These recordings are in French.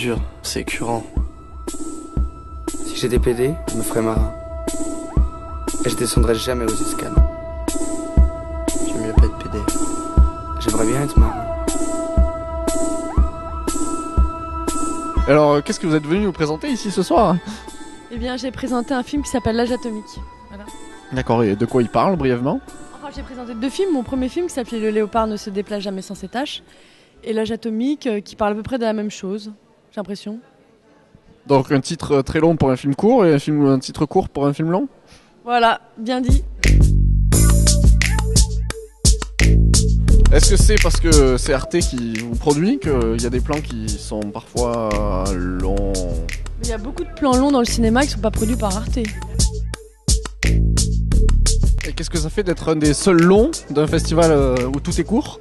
dur, c'est écœurant. Si j'étais PD, je me ferais marin. Et je descendrais jamais aux escales. J'aime mieux pas être PD. J'aimerais bien être marin. Alors, qu'est-ce que vous êtes venu nous présenter ici ce soir? Eh bien, j'ai présenté un film qui s'appelle L'âge atomique. Voilà. D'accord, et de quoi il parle brièvement? Enfin, j'ai présenté 2 films. Mon premier film qui s'appelait Le léopard ne se déplace jamais sans ses taches. Et L'âge atomique qui parle à peu près de la même chose, j'ai l'impression. Donc un titre très long pour un film court et un titre court pour un film long? Voilà, bien dit. Est-ce que c'est parce que c'est Arte qui vous produit qu'il y a des plans qui sont parfois longs? Il y a beaucoup de plans longs dans le cinéma qui ne sont pas produits par Arte. Et qu'est-ce que ça fait d'être un des seuls longs d'un festival où tout est court?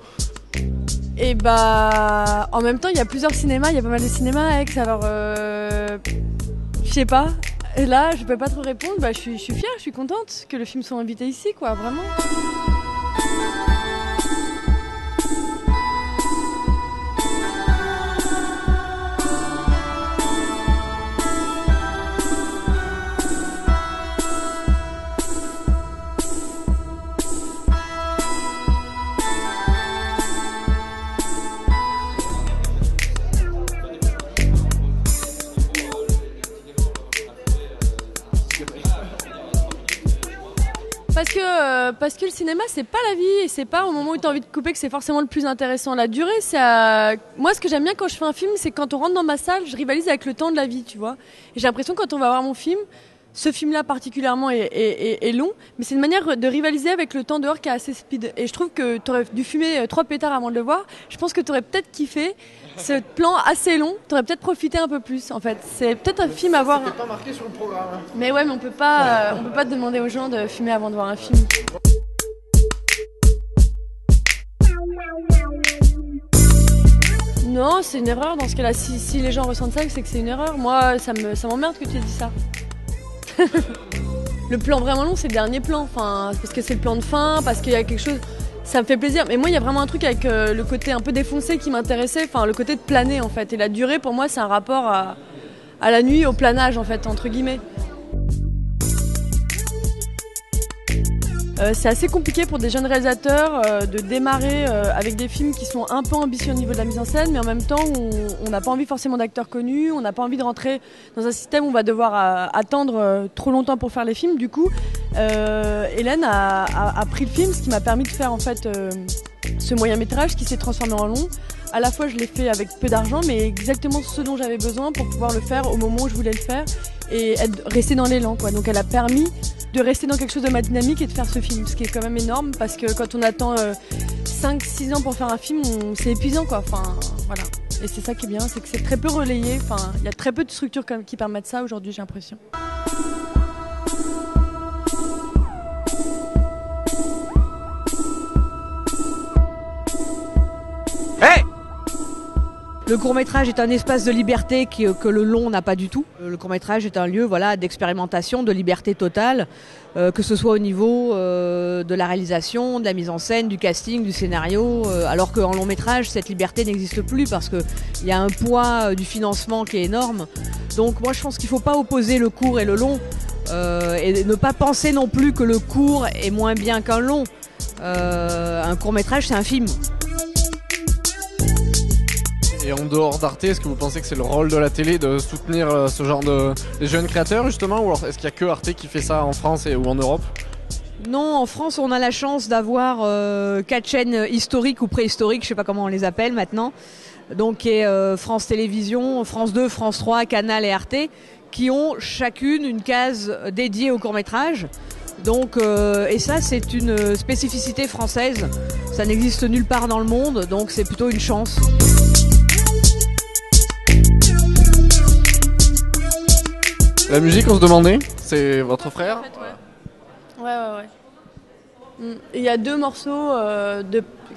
Et bah, en même temps, il y a plusieurs cinémas, il y a pas mal de cinémas à Aix, alors je sais pas. Et là, je peux pas trop répondre, bah je suis fière, je suis contente que le film soit invité ici, quoi, vraiment. Parce que le cinéma, c'est pas la vie, et c'est pas au moment où tu as envie de couper que c'est forcément le plus intéressant. La durée, c'est moi, ce que j'aime bien quand je fais un film, c'est quand on rentre dans ma salle, je rivalise avec le temps de la vie, tu vois. Et j'ai l'impression quand on va voir mon film, ce film-là particulièrement est long, mais c'est une manière de rivaliser avec le temps dehors qui est assez speed. Et je trouve que tu aurais dû fumer 3 pétards avant de le voir. Je pense que tu aurais peut-être kiffé ce plan assez long. Tu aurais peut-être profité un peu plus, en fait. C'est peut-être un film à voir. C'était pas marqué sur le programme. Mais ouais, mais on peut pas demander aux gens de fumer avant de voir un film. Non, c'est une erreur dans ce cas-là. Si les gens ressentent ça, c'est que c'est une erreur. Moi, ça m'emmerde que tu aies dit ça. Le plan vraiment long, c'est le dernier plan. Enfin, parce que c'est le plan de fin, parce qu'il y a quelque chose. Ça me fait plaisir. Mais moi, il y a vraiment un truc avec le côté un peu défoncé qui m'intéressait. Enfin, le côté de planer, en fait. Et la durée, pour moi, c'est un rapport à la nuit, au planage, en fait, entre guillemets. C'est assez compliqué pour des jeunes réalisateurs de démarrer avec des films qui sont un peu ambitieux au niveau de la mise en scène, mais en même temps on n'a pas envie forcément d'acteurs connus, on n'a pas envie de rentrer dans un système où on va devoir attendre trop longtemps pour faire les films. Du coup, Hélène a pris le film, ce qui m'a permis de faire en fait ce moyen métrage qui s'est transformé en long. À la fois je l'ai fait avec peu d'argent, mais exactement ce dont j'avais besoin pour pouvoir le faire au moment où je voulais le faire et rester dans l'élan, quoi. Donc elle a permis de rester dans quelque chose de ma dynamique et de faire ce film, ce qui est quand même énorme parce que quand on attend 5-6 ans pour faire un film, c'est épuisant, quoi. Enfin, voilà. Et c'est ça qui est bien, c'est que c'est très peu relayé. Enfin, il y a très peu de structures qui permettent ça aujourd'hui, j'ai l'impression. Le court-métrage est un espace de liberté que le long n'a pas du tout. Le court-métrage est un lieu d'expérimentation, de liberté totale, que ce soit au niveau de la réalisation, de la mise en scène, du casting, du scénario, alors qu'en long-métrage, cette liberté n'existe plus parce qu'il y a un poids du financement qui est énorme. Donc moi, je pense qu'il ne faut pas opposer le court et le long et ne pas penser non plus que le court est moins bien qu'un long. Un court-métrage, c'est un film. Et en dehors d'Arte, est-ce que vous pensez que c'est le rôle de la télé de soutenir ce genre de jeunes créateurs justement, ou alors est-ce qu'il n'y a que Arte qui fait ça en France ou en Europe? Non, en France, on a la chance d'avoir 4 chaînes historiques ou préhistoriques, je ne sais pas comment on les appelle maintenant, donc qui est France Télévisions, France 2, France 3, Canal et Arte, qui ont chacune une case dédiée au court-métrage. Donc, et ça, c'est une spécificité française. Ça n'existe nulle part dans le monde, donc c'est plutôt une chance. La musique, on se demandait, c'est votre frère? En fait, ouais. Et il y a 2 morceaux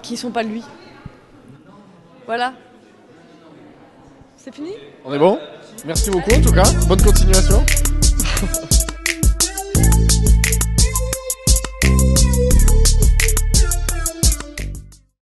qui sont pas de lui. Voilà. C'est fini? On est bon? Merci beaucoup en tout cas, bonne continuation.